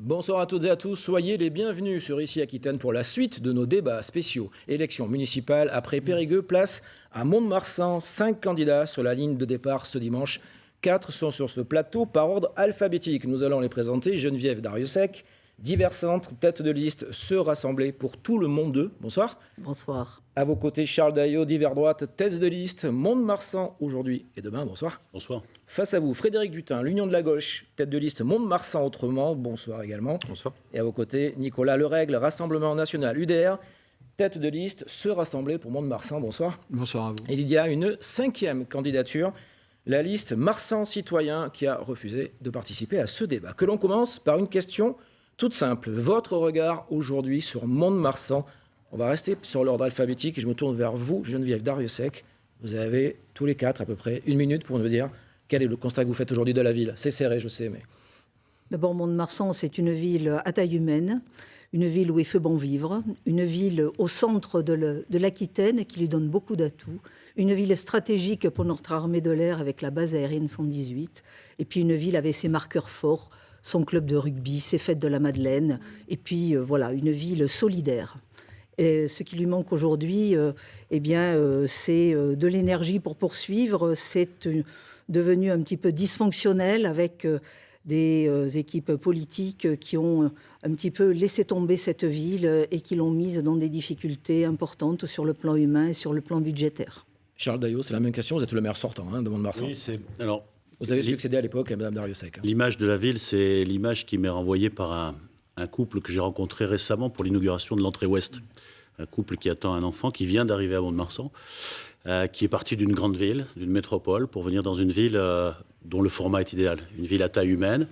Bonsoir à toutes et à tous, soyez les bienvenus sur Ici Aquitaine pour la suite de nos débats spéciaux. Élections municipales après Périgueux, place à Mont-de-Marsan. 5 candidats sur la ligne de départ ce dimanche. 4 sont sur ce plateau par ordre alphabétique. Nous allons les présenter. Geneviève Dariussec, divers centres, tête de liste, se rassembler pour tout le monde d'eux. Bonsoir. Bonsoir. À vos côtés, Charles Daillot, divers droite, tête de liste, Mont-de-Marsan aujourd'hui et demain. Bonsoir. Bonsoir. Face à vous, Frédéric Dutin, l'Union de la gauche, tête de liste Mont-de-Marsan autrement. Bonsoir également. Bonsoir. Et à vos côtés, Nicolas Lerègle, Rassemblement National UDR, tête de liste, se rassembler pour Mont-de-Marsan. Bonsoir. Bonsoir à vous. Et il y a une 5e candidature, la liste Marsan Citoyen, qui a refusé de participer à ce débat. Que l'on commence par une question toute simple. Votre regard aujourd'hui sur Mont-de-Marsan. On va rester sur l'ordre alphabétique et je me tourne vers vous, Geneviève Dariussec. Vous avez tous les 4 à peu près 1 minute pour nous dire quel est le constat que vous faites aujourd'hui de la ville. C'est serré, je sais, mais... D'abord, Mont-de-Marsan, c'est une ville à taille humaine, une ville où il fait bon vivre, une ville au centre de l'Aquitaine qui lui donne beaucoup d'atouts, une ville stratégique pour notre armée de l'air avec la base aérienne 118, et puis une ville avec ses marqueurs forts, son club de rugby, ses fêtes de la Madeleine, et puis voilà, une ville solidaire. Et ce qui lui manque aujourd'hui, c'est de l'énergie pour poursuivre. C'est devenu un petit peu dysfonctionnel avec des équipes politiques qui ont un petit peu laissé tomber cette ville et qui l'ont mise dans des difficultés importantes sur le plan humain et sur le plan budgétaire. Charles Daillot, c'est la même question. Vous êtes le maire sortant de Mont-de-Marsan. Oui, c'est... Alors, vous avez succédé à l'époque à Mme Dariussec. L'image de la ville, c'est l'image qui m'est renvoyée par un couple que j'ai rencontré récemment pour l'inauguration de l'entrée ouest. Un couple qui attend un enfant, qui vient d'arriver à Mont-de-Marsan, qui est parti d'une grande ville, d'une métropole, pour venir dans une ville dont le format est idéal. Une ville à taille humaine,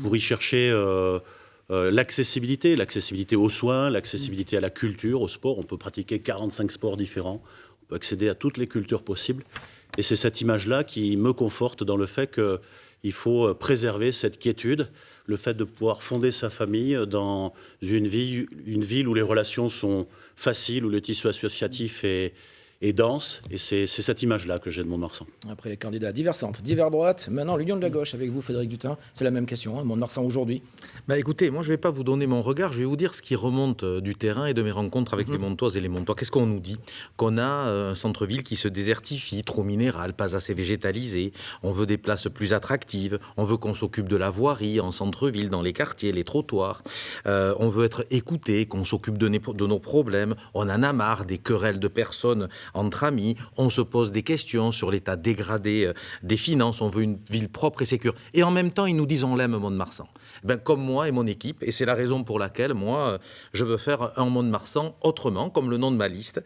pour y chercher l'accessibilité aux soins, l'accessibilité à la culture, au sport. On peut pratiquer 45 sports différents, on peut accéder à toutes les cultures possibles. Et c'est cette image-là qui me conforte dans le fait qu'il faut préserver cette quiétude, le fait de pouvoir fonder sa famille dans une ville où les relations sont faciles, où le tissu associatif est dense. Et c'est cette image-là que j'ai de Mont-de-Marsan. Après les candidats divers centres, divers droite, maintenant l'Union de la gauche avec vous, Frédéric Dutin. C'est la même question, Mont-de-Marsan aujourd'hui. Écoutez, moi je ne vais pas vous donner mon regard, je vais vous dire ce qui remonte du terrain et de mes rencontres avec les Montoises et les Montois. Qu'est-ce qu'on nous dit ? Qu'on a un centre-ville qui se désertifie, trop minéral, pas assez végétalisé, on veut des places plus attractives, on veut qu'on s'occupe de la voirie en centre-ville, dans les quartiers, les trottoirs, on veut être écouté, qu'on s'occupe de nos problèmes, on en a marre des querelles de personnes entre amis, on se pose des questions sur l'état dégradé des finances, on veut une ville propre et sécure. Et en même temps, ils nous disent on l'aime Mont-de-Marsan. Comme moi et mon équipe, et c'est la raison pour laquelle moi, je veux faire un Mont-de-Marsan autrement, comme le nom de ma liste,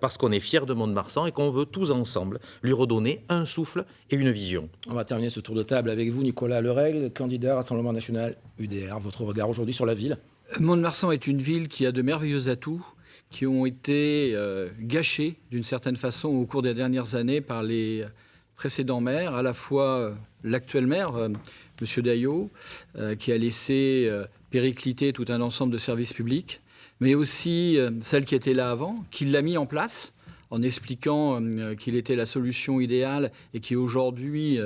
parce qu'on est fiers de Mont-de-Marsan et qu'on veut tous ensemble lui redonner un souffle et une vision. On va terminer ce tour de table avec vous, Nicolas Lerègle, candidat Rassemblement National UDR. Votre regard aujourd'hui sur la ville ? Mont-de-Marsan est une ville qui a de merveilleux atouts, qui ont été gâchés d'une certaine façon au cours des dernières années par les précédents maires, à la fois l'actuel maire, M. Daillot, qui a laissé péricliter tout un ensemble de services publics, mais aussi celle qui était là avant, qui l'a mis en place en expliquant qu'il était la solution idéale et qui aujourd'hui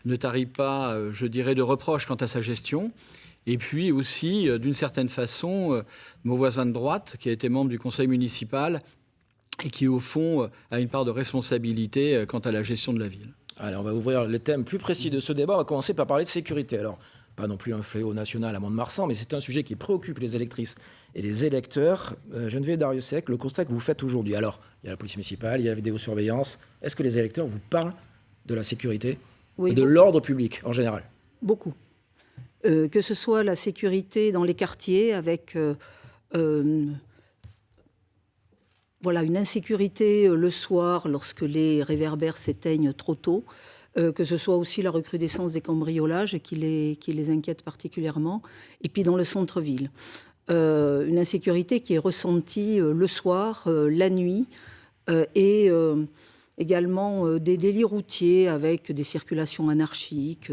ne tarit pas, je dirais, de reproches quant à sa gestion. Et puis aussi, d'une certaine façon, mon voisin de droite, qui a été membre du conseil municipal et qui, au fond, a une part de responsabilité quant à la gestion de la ville. Allez, on va ouvrir les thèmes plus précis de ce débat. On va commencer par parler de sécurité. Alors, pas non plus un fléau national à Mont-de-Marsan, mais c'est un sujet qui préoccupe les électrices et les électeurs. Geneviève Dariussec, le constat que vous faites aujourd'hui. Alors, il y a la police municipale, il y a la vidéosurveillance. Est-ce que les électeurs vous parlent de la sécurité et de l'ordre public en général ? Beaucoup. Que ce soit la sécurité dans les quartiers avec une insécurité le soir lorsque les réverbères s'éteignent trop tôt, que ce soit aussi la recrudescence des cambriolages qui les inquiète particulièrement, et puis dans le centre-ville. Une insécurité qui est ressentie le soir, la nuit, et également des délits routiers avec des circulations anarchiques,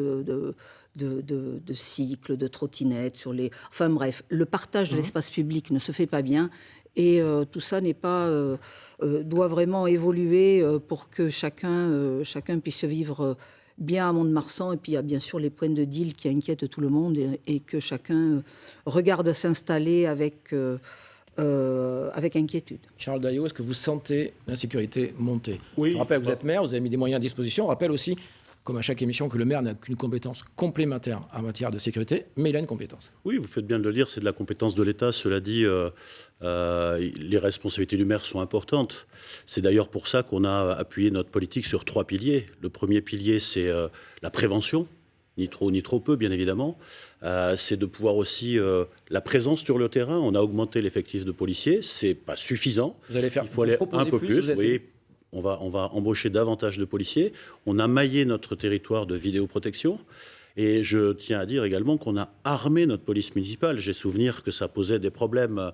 de cycles, de trottinettes sur les... Enfin bref, le partage de l'espace public ne se fait pas bien et tout ça doit vraiment évoluer pour que chacun puisse vivre bien à Mont-de-Marsan. Et puis il y a bien sûr les points de deal qui inquiètent tout le monde et que chacun regarde s'installer avec inquiétude. Charles Daillot, est-ce que vous sentez l'insécurité monter? Oui. Je rappelle que vous êtes maire, vous avez mis des moyens à disposition. On rappelle aussi, comme à chaque émission, que le maire n'a qu'une compétence complémentaire en matière de sécurité, mais il a une compétence. Oui, vous faites bien de le dire, c'est de la compétence de l'État. Cela dit, les responsabilités du maire sont importantes. C'est d'ailleurs pour ça qu'on a appuyé notre politique sur 3 piliers. Le premier pilier, c'est la prévention, ni trop ni trop peu, bien évidemment. C'est de pouvoir aussi la présence sur le terrain. On a augmenté l'effectif de policiers, c'est pas suffisant. Vous allez faire, Il faut aller un peu plus. vous êtes- Oui. On va embaucher davantage de policiers. On a maillé notre territoire de vidéoprotection. Et je tiens à dire également qu'on a armé notre police municipale. J'ai souvenir que ça posait des problèmes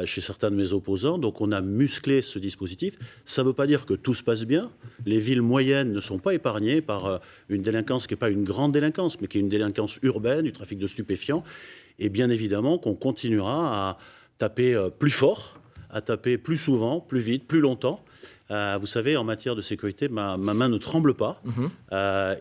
chez certains de mes opposants. Donc on a musclé ce dispositif. Ça ne veut pas dire que tout se passe bien. Les villes moyennes ne sont pas épargnées par une délinquance qui n'est pas une grande délinquance, mais qui est une délinquance urbaine, du trafic de stupéfiants. Et bien évidemment qu'on continuera à taper plus fort, à taper plus souvent, plus vite, plus longtemps. Vous savez, en matière de sécurité, ma main ne tremble pas.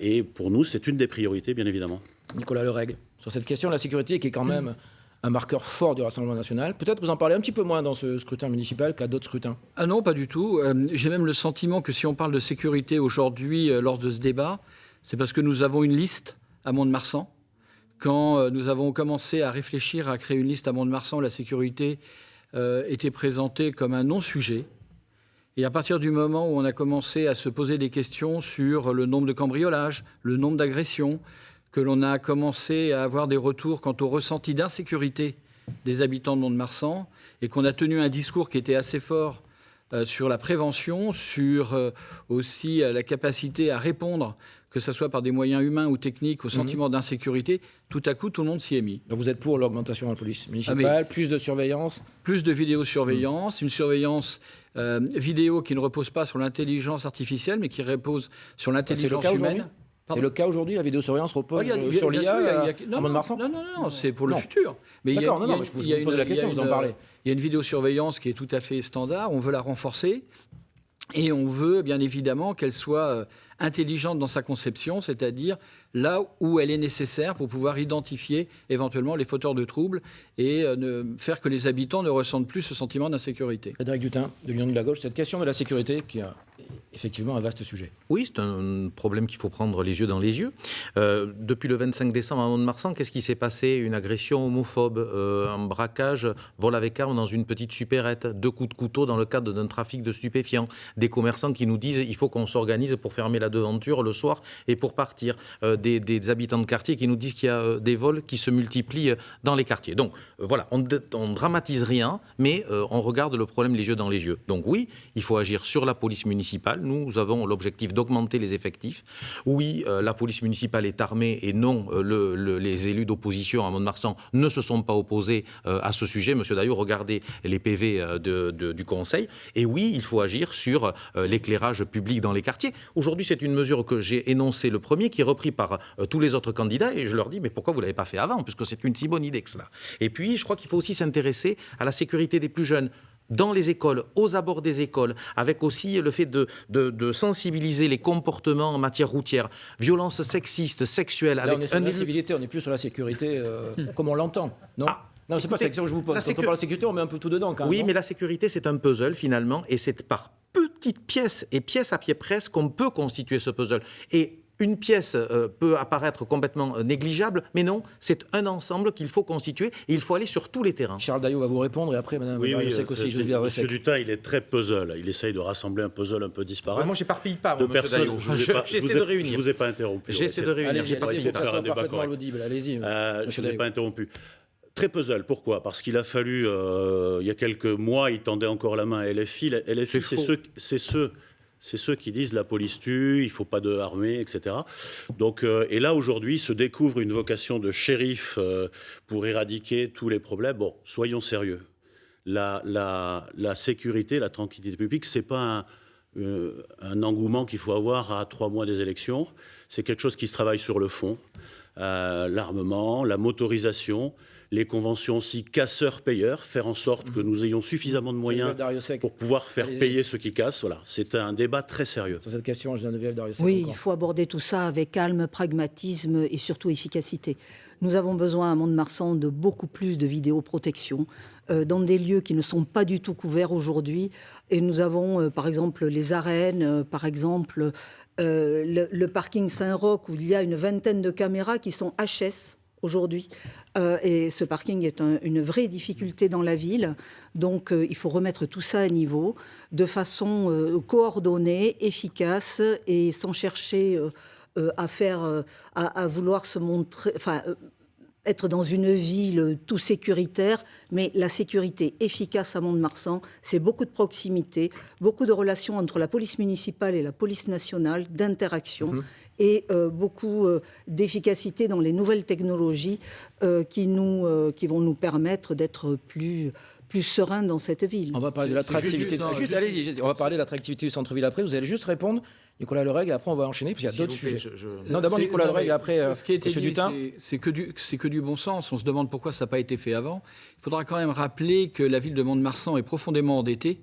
Et pour nous, c'est une des priorités, bien évidemment. Nicolas Lerègle, sur cette question de la sécurité qui est quand même un marqueur fort du Rassemblement national. Peut-être vous en parlez un petit peu moins dans ce scrutin municipal qu'à d'autres scrutins. Ah non, pas du tout. J'ai même le sentiment que si on parle de sécurité aujourd'hui lors de ce débat, c'est parce que nous avons une liste à Mont-de-Marsan. Quand nous avons commencé à réfléchir à créer une liste à Mont-de-Marsan, la sécurité était présentée comme un non-sujet. Et à partir du moment où on a commencé à se poser des questions sur le nombre de cambriolages, le nombre d'agressions, que l'on a commencé à avoir des retours quant au ressenti d'insécurité des habitants de Mont-de-Marsan, et qu'on a tenu un discours qui était assez fort sur la prévention, sur aussi la capacité à répondre, que ce soit par des moyens humains ou techniques, au sentiment d'insécurité, tout à coup, tout le monde s'y est mis. Donc vous êtes pour l'augmentation de la police municipale, plus de surveillance? Plus de vidéosurveillance, une surveillance vidéo qui ne repose pas sur l'intelligence artificielle, mais qui repose sur l'intelligence humaine. C'est le cas aujourd'hui, la vidéosurveillance repose Il y a- sur bien l'IA sûr, à Mont-de-Marsan? Non, c'est pour le futur. Mais D'accord, mais je vous pose la question, vous en parlez. Il y a une vidéosurveillance qui est tout à fait standard, on veut la renforcer, et on veut bien évidemment qu'elle soit intelligente dans sa conception, c'est-à-dire là où elle est nécessaire pour pouvoir identifier éventuellement les fauteurs de troubles et faire que les habitants ne ressentent plus ce sentiment d'insécurité. Frédéric Dutin, de l'Union de la Gauche, cette question de la sécurité qui est effectivement un vaste sujet. Oui, c'est un problème qu'il faut prendre les yeux dans les yeux. Depuis le 25 décembre à Mont-de-Marsan, qu'est-ce qui s'est passé? Une agression homophobe, un braquage, vol avec arme dans une petite supérette, 2 coups de couteau dans le cadre d'un trafic de stupéfiants, des commerçants qui nous disent il faut qu'on s'organise pour fermer la devanture le soir et pour partir, des habitants de quartier qui nous disent qu'il y a des vols qui se multiplient dans les quartiers. Donc voilà, on dramatise rien, mais on regarde le problème les yeux dans les yeux. Donc oui, il faut agir sur la police municipale. Nous avons l'objectif d'augmenter les effectifs. Oui, la police municipale est armée et non, les élus d'opposition à Mont-de-Marsan ne se sont pas opposés à ce sujet. Monsieur Daillot, regardez les PV du Conseil. Et oui, il faut agir sur l'éclairage public dans les quartiers. Aujourd'hui, c'est une mesure que j'ai énoncée le premier, qui est reprise par tous les autres candidats. Et je leur dis, mais pourquoi vous ne l'avez pas fait avant? Puisque c'est une si bonne idée que cela. Et puis, je crois qu'il faut aussi s'intéresser à la sécurité des plus jeunes. Dans les écoles, aux abords des écoles, avec aussi le fait de sensibiliser les comportements en matière routière, violences sexistes, sexuelles. Là, avec on est sur la civilité, on n'est plus sur la sécurité comme on l'entend, non? Non, c'est pas la question que je vous pose. Quand on parle de sécurité, on met un peu tout dedans, quand même. Oui, non? mais la sécurité, c'est un puzzle, finalement, et c'est par petites pièces et pièces à pied presse qu'on peut constituer ce puzzle. Et une pièce peut apparaître complètement négligeable, mais non, c'est un ensemble qu'il faut constituer et il faut aller sur tous les terrains. Charles Daillot va vous répondre et après, Madame Valérie-Sec aussi, je vais Monsieur Dutin, il est très puzzle. Il essaye de rassembler un puzzle un peu disparate. Moi, j'éparpille pas, de monsieur personnes. Daillot. J'essaie de réunir. Je ne vous ai pas interrompu. J'essaie de réunir. Allez-y, On va essayer de faire un débat parfaitement correct. audible. Allez-y, Je monsieur ne vous ai Daillot. pas interrompu. Très puzzle. Pourquoi? Parce qu'il a fallu, il y a quelques mois, il tendait encore la main à LFI. LFI, c'est ceux qui disent la police tue, il ne faut pas d'armée, etc. Donc, et là, aujourd'hui, se découvre une vocation de shérif pour éradiquer tous les problèmes. Bon, soyons sérieux. La sécurité, la tranquillité publique, ce n'est pas un engouement qu'il faut avoir à 3 mois des élections. C'est quelque chose qui se travaille sur le fond. L'armement, la motorisation, les conventions aussi casseurs-payeurs, faire en sorte que nous ayons suffisamment de moyens pour pouvoir faire payer ceux qui cassent. Voilà, c'est un débat très sérieux. Sur cette question, Geneviève Darrieussecq. Oui, il faut aborder tout ça avec calme, pragmatisme et surtout efficacité. Nous avons besoin à Mont-de-Marsan de beaucoup plus de vidéoprotection dans des lieux qui ne sont pas du tout couverts aujourd'hui. Et nous avons par exemple les arènes, par exemple le parking Saint-Roch où il y a une vingtaine de caméras qui sont HS aujourd'hui. Et ce parking est une vraie difficulté dans la ville. Donc il faut remettre tout ça à niveau de façon coordonnée, efficace et sans chercher à vouloir se montrer, être dans une ville tout sécuritaire, mais la sécurité efficace à Mont-de-Marsan, c'est beaucoup de proximité, beaucoup de relations entre la police municipale et la police nationale, d'interaction, et beaucoup d'efficacité dans les nouvelles technologies qui vont nous permettre d'être plus serein dans cette ville. On va parler de l'attractivité. On va parler de l'attractivité du centre-ville après. Vous allez juste répondre, Nicolas Lerègue, et après on va enchaîner, parce qu'il y a d'autres sujets. Non, d'abord Nicolas Lerègue, et après M. Dutin. C'est que du bon sens. On se demande pourquoi ça n'a pas été fait avant. Il faudra quand même rappeler que la ville de Mont-de-Marsan est profondément endettée.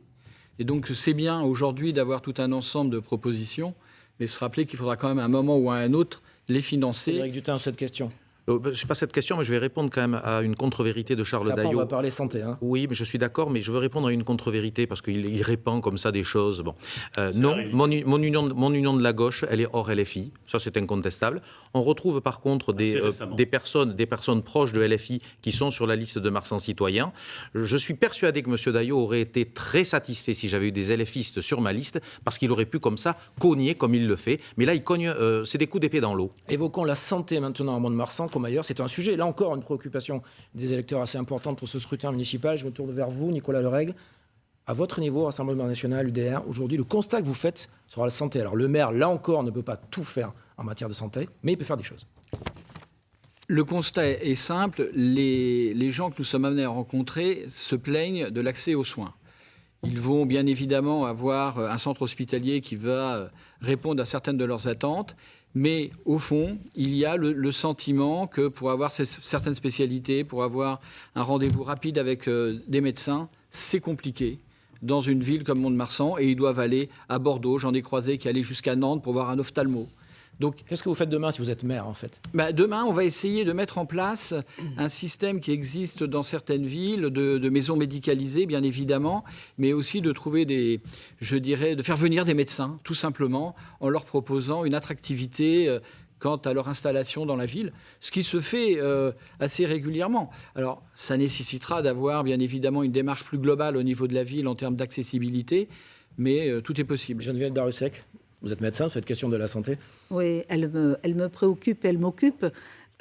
Et donc c'est bien aujourd'hui d'avoir tout un ensemble de propositions, mais se rappeler qu'il faudra quand même à un moment ou à un autre les financer. Frédéric Dutin, cette question. Je ne sais pas cette question, mais je vais répondre quand même à une contre-vérité de Charles Daillot. Après, on va parler santé. Oui, mais je suis d'accord, mais je veux répondre à une contre-vérité parce qu'il répand comme ça des choses. Bon. Non, mon union de la gauche, elle est hors LFI. Ça, c'est incontestable. On retrouve par contre des personnes proches de LFI qui sont sur la liste de Marsan Citoyen. Je suis persuadé que M. Daillot aurait été très satisfait si j'avais eu des LFistes sur ma liste parce qu'il aurait pu comme ça cogner comme il le fait. Mais là, il cogne, c'est des coups d'épée dans l'eau. Évoquons la santé maintenant à Mont-de-Marsan. Comme ailleurs, c'est un sujet, là encore, une préoccupation des électeurs assez importante pour ce scrutin municipal. Je me tourne vers vous, Nicolas Lerègue. À votre niveau, Rassemblement National, UDR, aujourd'hui, le constat que vous faites sur la santé. Alors, le maire, là encore, ne peut pas tout faire en matière de santé, mais il peut faire des choses. Le constat est simple. Les gens que nous sommes amenés à rencontrer se plaignent de l'accès aux soins. Ils vont bien évidemment avoir un centre hospitalier qui va répondre à certaines de leurs attentes. Mais au fond, il y a le sentiment que pour avoir certaines spécialités, pour avoir un rendez-vous rapide avec des médecins, c'est compliqué dans une ville comme Mont-de-Marsan. Et ils doivent aller à Bordeaux. J'en ai croisé qui allaient jusqu'à Nantes pour voir un ophtalmo. Donc, qu'est-ce que vous faites demain si vous êtes maire, en fait ? Demain, on va essayer de mettre en place un système qui existe dans certaines villes, de maisons médicalisées, bien évidemment, mais aussi de trouver de faire venir des médecins, tout simplement, en leur proposant une attractivité quant à leur installation dans la ville, ce qui se fait assez régulièrement. Alors, ça nécessitera d'avoir, bien évidemment, une démarche plus globale au niveau de la ville en termes d'accessibilité, mais tout est possible. Geneviève Darrieussecq, vous êtes médecin sur cette question de la santé ? Oui, elle me préoccupe, elle m'occupe.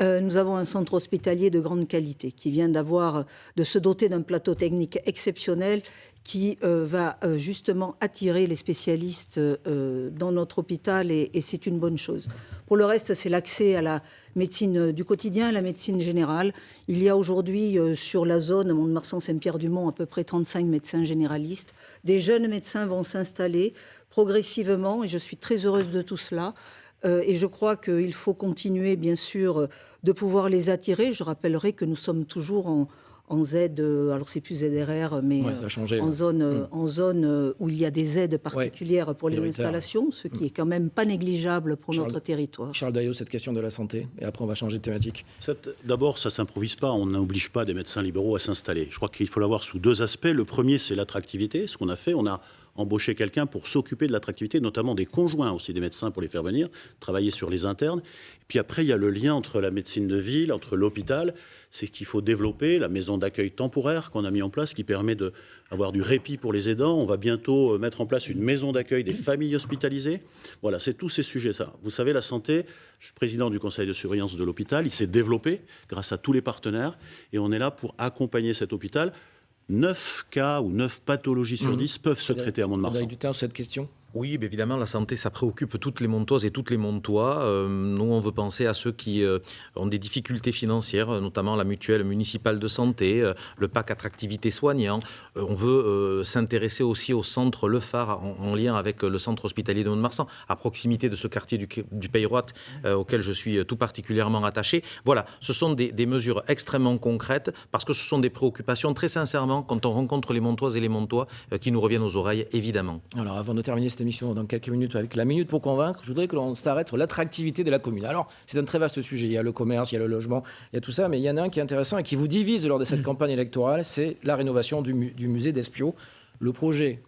Nous avons un centre hospitalier de grande qualité qui vient de se doter d'un plateau technique exceptionnel qui va justement attirer les spécialistes dans notre hôpital et c'est une bonne chose. Pour le reste, c'est l'accès à la médecine du quotidien, à la médecine générale. Il y a aujourd'hui sur la zone Mont-de-Marsan-Saint-Pierre-du-Mont à peu près 35 médecins généralistes. Des jeunes médecins vont s'installer progressivement et je suis très heureuse de tout cela. Et je crois qu'il faut continuer, bien sûr, de pouvoir les attirer. Je rappellerai que nous sommes toujours en Z, alors c'est plus ZRR, mais ça a changé, en zone où il y a des aides particulières pour les installations, ce qui est quand même pas négligeable pour notre territoire. Charles Daillot, cette question de la santé, et après on va changer de thématique. D'abord, ça ne s'improvise pas, on n'oblige pas des médecins libéraux à s'installer. Je crois qu'il faut l'avoir sous deux aspects. Le premier, c'est l'attractivité. Ce qu'on a fait, on a embaucher quelqu'un pour s'occuper de l'attractivité, notamment des conjoints aussi des médecins pour les faire venir, travailler sur les internes. Et puis après, il y a le lien entre la médecine de ville, entre l'hôpital. C'est qu'il faut développer la maison d'accueil temporaire qu'on a mis en place, qui permet d'avoir du répit pour les aidants. On va bientôt mettre en place une maison d'accueil des familles hospitalisées. Voilà, c'est tous ces sujets, ça. Vous savez, la santé, je suis président du conseil de surveillance de l'hôpital. Il s'est développé grâce à tous les partenaires. Et on est là pour accompagner cet hôpital. 9 cas ou 9 pathologies sur 10 peuvent se traiter à Mont-de-Marsan. Vous avez du temps sur cette question ? Oui, mais évidemment, la santé, ça préoccupe toutes les Montoises et toutes les Montois. Nous, on veut penser à ceux qui ont des difficultés financières, notamment la mutuelle municipale de santé, le PAC attractivité soignant. On veut s'intéresser aussi au centre Le Phare, en lien avec le centre hospitalier de Mont-de-Marsan, à proximité de ce quartier du Pays Roi, auquel je suis tout particulièrement attaché. Voilà, ce sont des mesures extrêmement concrètes, parce que ce sont des préoccupations, très sincèrement, quand on rencontre les Montoises et les Montois, qui nous reviennent aux oreilles, évidemment. Alors, avant de terminer cette émission dans quelques minutes avec la Minute pour convaincre, je voudrais que l'on s'arrête sur l'attractivité de la commune. Alors, c'est un très vaste sujet. Il y a le commerce, il y a le logement, il y a tout ça, mais il y en a un qui est intéressant et qui vous divise lors de cette campagne électorale, c'est la rénovation du musée d'Espiau. Le projet,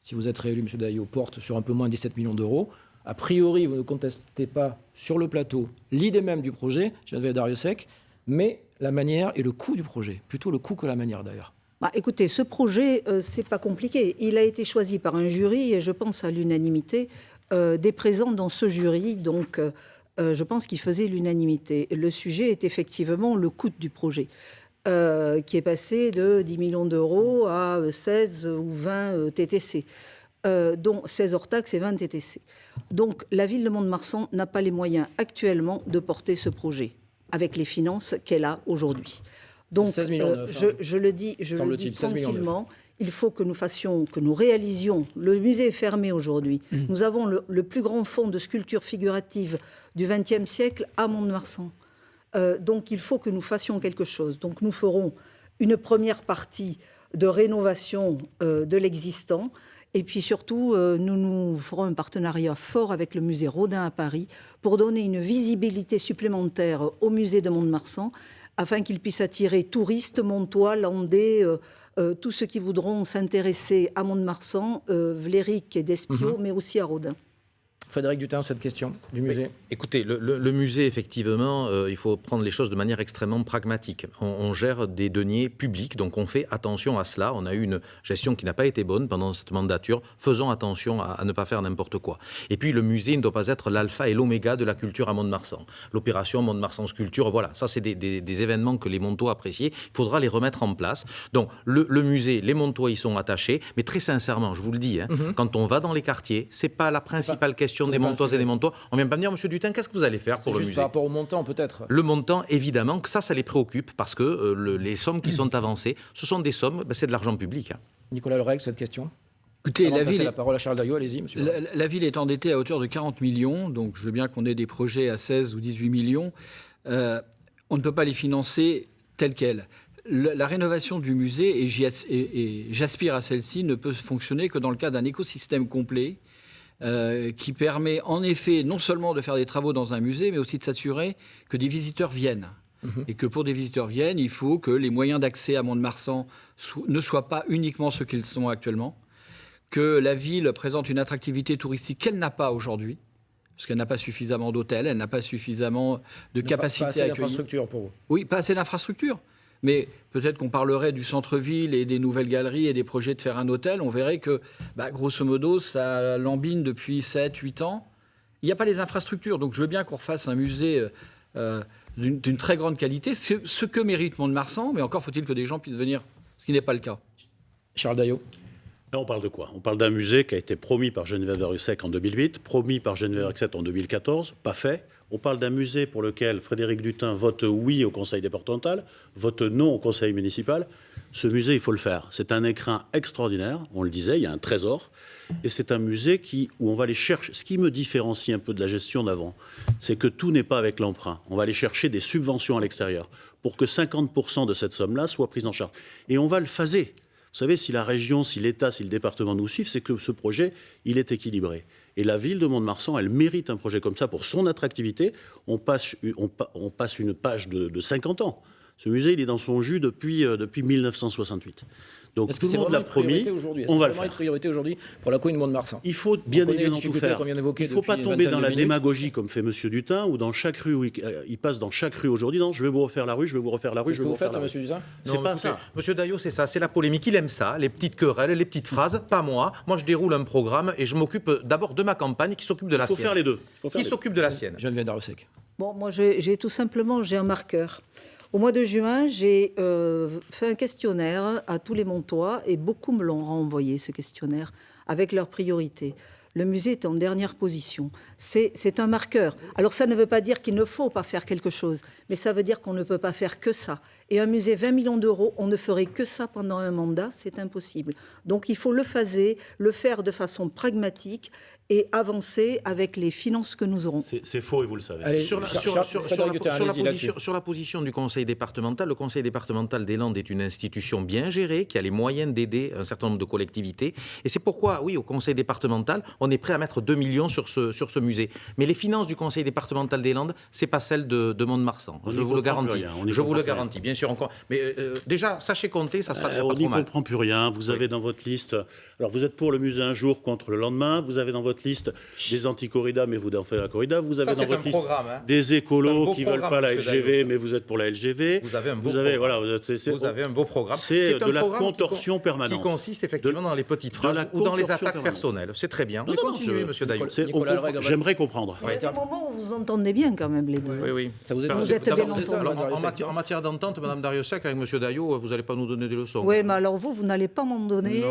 si vous êtes réélu, M. Daillot, porte sur un peu moins de 17 millions d'euros. A priori, vous ne contestez pas sur le plateau l'idée même du projet, Geneviève Darrieussecq, mais la manière et le coût du projet, plutôt le coût que la manière d'ailleurs. Écoutez, ce projet, c'est pas compliqué. Il a été choisi par un jury et je pense à l'unanimité des présents dans ce jury. Donc, je pense qu'il faisait l'unanimité. Le sujet est effectivement le coût du projet, qui est passé de 10 millions d'euros à 16 ou 20 TTC, dont 16 hors taxes et 20 TTC. Donc, la ville de Mont-de-Marsan n'a pas les moyens actuellement de porter ce projet avec les finances qu'elle a aujourd'hui. Donc, 16 millions je le dis tranquillement, il faut que nous réalisions. Le musée est fermé aujourd'hui. Nous avons le plus grand fonds de sculpture figurative du XXe siècle à Mont-de-Marsan. Donc, il faut que nous fassions quelque chose. Donc, nous ferons une première partie de rénovation de l'existant. Et puis surtout, nous ferons un partenariat fort avec le musée Rodin à Paris pour donner une visibilité supplémentaire au musée de Mont-de-Marsan, afin qu'il puisse attirer touristes, Montois, Landais, tous ceux qui voudront s'intéresser à Mont-de-Marsan, Vléric et d'Espiau, mais aussi à Rodin. Frédéric Dutin, cette question du musée. Écoutez, le musée, effectivement, il faut prendre les choses de manière extrêmement pragmatique. On gère des deniers publics, donc on fait attention à cela. On a eu une gestion qui n'a pas été bonne pendant cette mandature. Faisons attention à ne pas faire n'importe quoi. Et puis, le musée ne doit pas être l'alpha et l'oméga de la culture à Mont-de-Marsan. L'opération Mont-de-Marsan Sculpture, voilà, ça, c'est des événements que les Montois apprécient. Il faudra les remettre en place. Donc, le musée, les Montois y sont attachés. Mais très sincèrement, je vous le dis, quand on va dans les quartiers, c'est pas la principale question des Montoises et des Montois. On ne vient pas me dire, Monsieur Dutin, qu'est-ce que vous allez faire pour le musée ? Par rapport au montant, peut-être. Le montant, évidemment, que ça les préoccupe parce que les sommes qui sont avancées, ce sont des sommes, c'est de l'argent public. Nicolas Lerègle, cette question. Écoutez, la parole à Charles Daillot, allez-y, monsieur. La ville est endettée à hauteur de 40 millions, donc je veux bien qu'on ait des projets à 16 ou 18 millions. On ne peut pas les financer tels quels. La rénovation du musée, et j'aspire à celle-ci, ne peut fonctionner que dans le cadre d'un écosystème complet qui permet en effet non seulement de faire des travaux dans un musée, mais aussi de s'assurer que des visiteurs viennent. Et que pour des visiteurs viennent, il faut que les moyens d'accès à Mont-de-Marsan ne soient pas uniquement ceux qu'ils sont actuellement, que la ville présente une attractivité touristique qu'elle n'a pas aujourd'hui, parce qu'elle n'a pas suffisamment d'hôtels, elle n'a pas suffisamment de capacité à accueillir. Pas assez d'infrastructures pour vous. Oui, pas assez d'infrastructures. Mais peut-être qu'on parlerait du centre-ville et des nouvelles galeries et des projets de faire un hôtel. On verrait que, grosso modo, ça lambine depuis 7-8 ans. Il n'y a pas les infrastructures. Donc je veux bien qu'on refasse un musée d'une très grande qualité, ce que mérite Mont-de-Marsan, mais encore faut-il que des gens puissent venir, ce qui n'est pas le cas. Charles Daillot. Là, on parle de quoi ? On parle d'un musée qui a été promis par Geneviève Darrieussecq en 2008, promis par Geneviève Darrieussecq en 2014, pas fait. On parle d'un musée pour lequel Frédéric Dutin vote oui au conseil départemental, vote non au conseil municipal. Ce musée, il faut le faire. C'est un écrin extraordinaire, on le disait, il y a un trésor. Et c'est un musée où on va aller chercher... Ce qui me différencie un peu de la gestion d'avant, c'est que tout n'est pas avec l'emprunt. On va aller chercher des subventions à l'extérieur pour que 50% de cette somme-là soit prise en charge. Et on va le phaser. Vous savez, si la région, si l'État, si le département nous suivent, c'est que ce projet, il est équilibré. Et la ville de Mont-de-Marsan, elle mérite un projet comme ça pour son attractivité. On passe une page de 50 ans. Ce musée, il est dans son jus depuis 1968. Donc est-ce que tout le monde l'a promis, on va le faire. Est-ce que c'est une priorité aujourd'hui pour la commune de Mont-de-Marsan ? Il faut bien évidemment tout faire. Il ne faut pas tomber dans la démagogie comme fait M. Dutin, ou dans chaque rue, où il passe dans chaque rue aujourd'hui. Non, je vais vous refaire la rue, je vais vous refaire la rue, je vais vous refaire la rue. C'est ce que vous faites, M. Dutin ? C'est pas ça. Monsieur Daillot, c'est ça, c'est la polémique. Il aime ça, les petites querelles, les petites phrases. Pas moi. Moi, je déroule un programme et je m'occupe d'abord de ma campagne qui s'occupe de la sienne. Il faut faire les deux. Qui s'occupe de la sienne. Geneviève Darrieussecq. Bon, moi, j'ai tout simplement un marqueur. Au mois de juin, j'ai fait un questionnaire à tous les Montois et beaucoup me l'ont renvoyé, ce questionnaire, avec leurs priorités. le musée est en dernière position. C'est un marqueur. Alors ça ne veut pas dire qu'il ne faut pas faire quelque chose, mais ça veut dire qu'on ne peut pas faire que ça. Et un musée, 20 millions d'euros, on ne ferait que ça pendant un mandat, c'est impossible. Donc il faut le faire de façon pragmatique et avancer avec les finances que nous aurons. C'est faux et vous le savez. Allez, sur la position du conseil départemental, le conseil départemental des Landes est une institution bien gérée qui a les moyens d'aider un certain nombre de collectivités. Et c'est pourquoi, oui, au conseil départemental, on est prêt à mettre 2 millions sur ce musée. Mais les finances du conseil départemental des Landes, c'est pas celles de Mont-de-Marsan. Je vous le garantis. Je vous le garantis, bien sûr. Encore. Mais déjà, sachez compter, ça sera déjà pas trop mal. On n'y comprend plus rien. Vous avez dans votre liste... Alors, vous êtes pour le musée un jour contre le lendemain. Vous avez dans votre liste des anti-corridas, mais vous en faites la corrida. Vous avez dans votre liste des écolos qui ne veulent pas la LGV, mais vous êtes pour la LGV. Vous avez un beau programme. Vous avez un beau programme. C'est de la contorsion permanente. Qui consiste effectivement dans les petites phrases ou dans les attaques personnelles. C'est très bien. Mais continuez, monsieur Daillot. J'aimerais comprendre. Il y a des moments où vous entendez bien quand même les deux. Oui. Vous êtes bien entendus. En matière d'entente, Madame Dariussec, avec monsieur Daillot, vous n'allez pas nous donner des leçons. Oui, mais alors vous n'allez pas m'en donner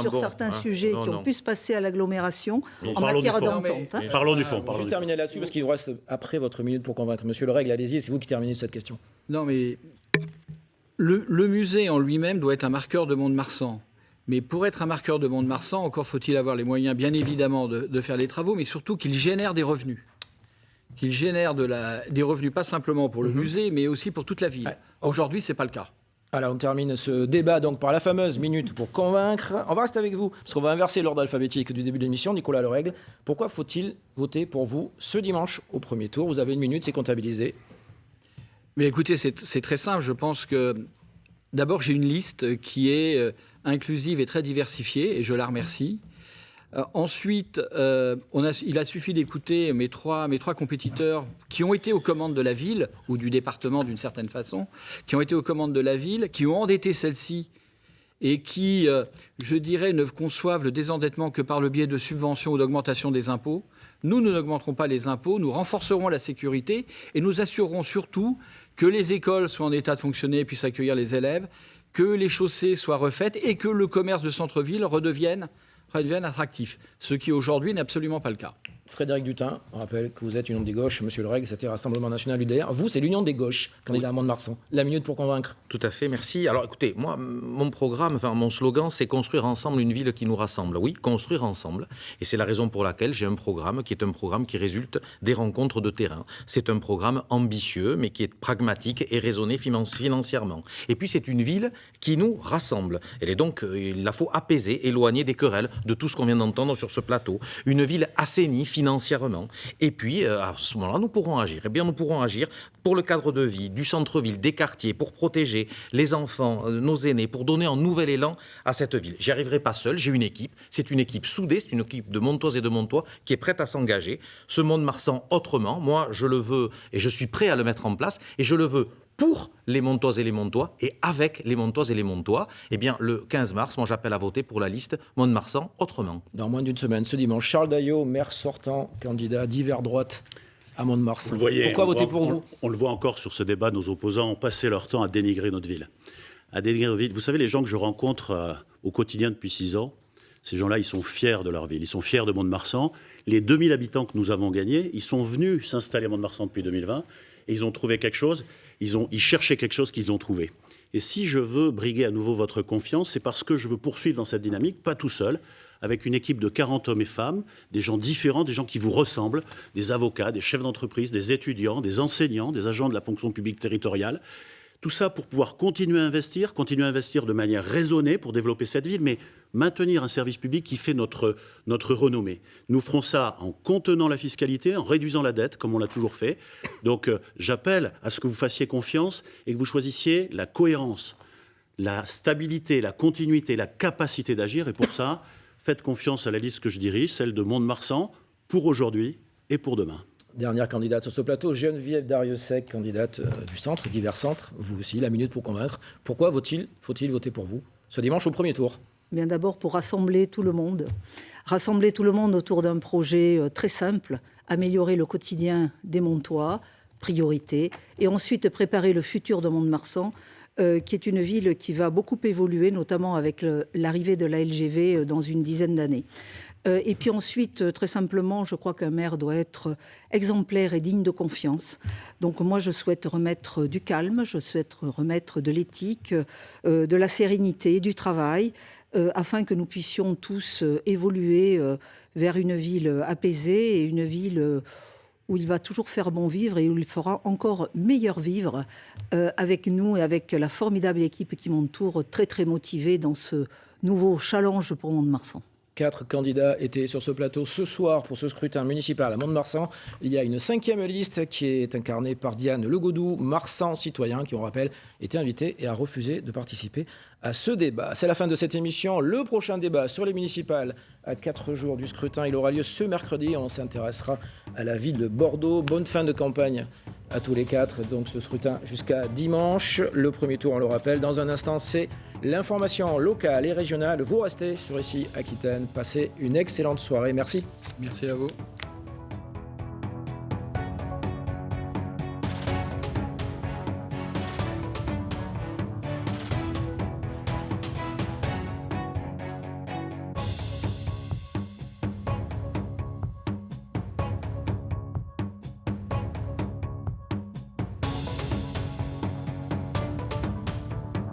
sur certains sujets qui ont pu se passer à l'agglomération en matière d'entente. Parlons du fond. Je vais terminer là-dessus parce qu'il vous reste après votre minute pour convaincre. Monsieur Le Règle, allez-y, c'est vous qui terminez cette question. Non, mais le musée en lui-même doit être un marqueur de Mont-de-Marsan. Mais pour être un marqueur de Mont-de-Marsan, encore faut-il avoir les moyens, bien évidemment, de faire les travaux, mais surtout qu'il génère des revenus. Qu'il génère des revenus, pas simplement pour le musée, mais aussi pour toute la ville. Aujourd'hui, ce n'est pas le cas. Alors, on termine ce débat donc par la fameuse minute pour convaincre. On va rester avec vous, parce qu'on va inverser l'ordre alphabétique du début de l'émission. Nicolas Le Règle, pourquoi faut-il voter pour vous ce dimanche au premier tour? Vous avez une minute, c'est comptabilisé. Mais écoutez, c'est très simple. Je pense que, d'abord, j'ai une liste qui est inclusive et très diversifiée, et je la remercie. Ensuite, il a suffi d'écouter mes trois compétiteurs qui ont été aux commandes de la ville, ou du département d'une certaine façon, qui ont été aux commandes de la ville, qui ont endetté celle-ci et qui, je dirais, ne conçoivent le désendettement que par le biais de subventions ou d'augmentation des impôts. Nous n'augmenterons pas les impôts, nous renforcerons la sécurité et nous assurerons surtout que les écoles soient en état de fonctionner et puissent accueillir les élèves, que les chaussées soient refaites et que le commerce de centre-ville redevienne attractif, ce qui aujourd'hui n'est absolument pas le cas. Frédéric Dutin, on rappelle que vous êtes Union des gauches, monsieur Le Règle, c'était Rassemblement national UDR. Vous, c'est l'Union des gauches, candidat à Mont-de-Marsan. La minute pour convaincre. Tout à fait, merci. Alors écoutez, moi, mon programme, mon slogan, c'est construire ensemble une ville qui nous rassemble. Oui, construire ensemble. Et c'est la raison pour laquelle j'ai un programme qui est un programme qui résulte des rencontres de terrain. C'est un programme ambitieux, mais qui est pragmatique et raisonné financièrement. Et puis c'est une ville qui nous rassemble. Elle est donc, il la faut apaiser, éloigner des querelles, de tout ce qu'on vient d'entendre sur ce plateau. Une ville assainie financièrement. Et puis, à ce moment-là, nous pourrons agir. Eh bien, nous pourrons agir pour le cadre de vie du centre-ville, des quartiers, pour protéger les enfants, nos aînés, pour donner un nouvel élan à cette ville. J'y arriverai pas seul, j'ai une équipe. C'est une équipe soudée, c'est une équipe de Montoises et de Montois qui est prête à s'engager. Ce Mont-de-Marsan autrement, moi, je le veux et je suis prêt à le mettre en place et je le veux pour les Montoises et les Montois et avec les Montoises et les Montois. Eh bien, le 15 mars, moi, j'appelle à voter pour la liste Mont-de-Marsan autrement. Dans moins d'une semaine, ce dimanche, Charles Daillot, maire sortant, candidat d'hiver droite à Mont-de-Marsan. Pourquoi voter pour vous? On le voit encore sur ce débat, nos opposants ont passé leur temps à dénigrer notre ville. Vous savez, les gens que je rencontre au quotidien depuis 6 ans, ces gens-là, ils sont fiers de leur ville, ils sont fiers de Mont-de-Marsan. Les 2000 habitants que nous avons gagnés, ils sont venus s'installer à Mont-de-Marsan depuis 2020 et ils ont trouvé quelque chose, ils cherchaient quelque chose qu'ils ont trouvé. Et si je veux briguer à nouveau votre confiance, c'est parce que je veux poursuivre dans cette dynamique, pas tout seul, avec une équipe de 40 hommes et femmes, des gens différents, des gens qui vous ressemblent, des avocats, des chefs d'entreprise, des étudiants, des enseignants, des agents de la fonction publique territoriale. Tout ça pour pouvoir continuer à investir de manière raisonnée pour développer cette ville, mais maintenir un service public qui fait notre renommée. Nous ferons ça en contenant la fiscalité, en réduisant la dette, comme on l'a toujours fait. Donc j'appelle à ce que vous fassiez confiance et que vous choisissiez la cohérence, la stabilité, la continuité, la capacité d'agir. Et pour ça, faites confiance à la liste que je dirige, celle de Mont-de-Marsan, pour aujourd'hui et pour demain. Dernière candidate sur ce plateau, Geneviève Dariussec, candidate du centre, divers centres. Vous aussi, la minute pour convaincre. Pourquoi faut-il voter pour vous ce dimanche au premier tour? Bien d'abord pour rassembler tout le monde autour d'un projet très simple, améliorer le quotidien des Montois, priorité, et ensuite préparer le futur de Mont-de-Marsan, qui est une ville qui va beaucoup évoluer, notamment avec l'arrivée de la LGV dans une dizaine d'années. Et puis ensuite, très simplement, je crois qu'un maire doit être exemplaire et digne de confiance. Donc moi, je souhaite remettre du calme, je souhaite remettre de l'éthique, de la sérénité, du travail, afin que nous puissions tous évoluer vers une ville apaisée et une ville où il va toujours faire bon vivre et où il fera encore meilleur vivre avec nous et avec la formidable équipe qui m'entoure, très très motivée dans ce nouveau challenge pour Mont-de-Marsan. 4 candidats étaient sur ce plateau ce soir pour ce scrutin municipal à Mont-de-Marsan. Il y a une 5e liste qui est incarnée par Diane Legaudou, Marsan Citoyen, qui, on rappelle, était invité et a refusé de participer à ce débat. C'est la fin de cette émission. Le prochain débat sur les municipales à 4 jours du scrutin, il aura lieu ce mercredi. On s'intéressera à la ville de Bordeaux. Bonne fin de campagne à tous les 4. Donc ce scrutin jusqu'à dimanche. Le premier tour, on le rappelle. Dans un instant, c'est l'information locale et régionale. Vous restez sur Ici Aquitaine. Passez une excellente soirée. Merci. Merci à vous.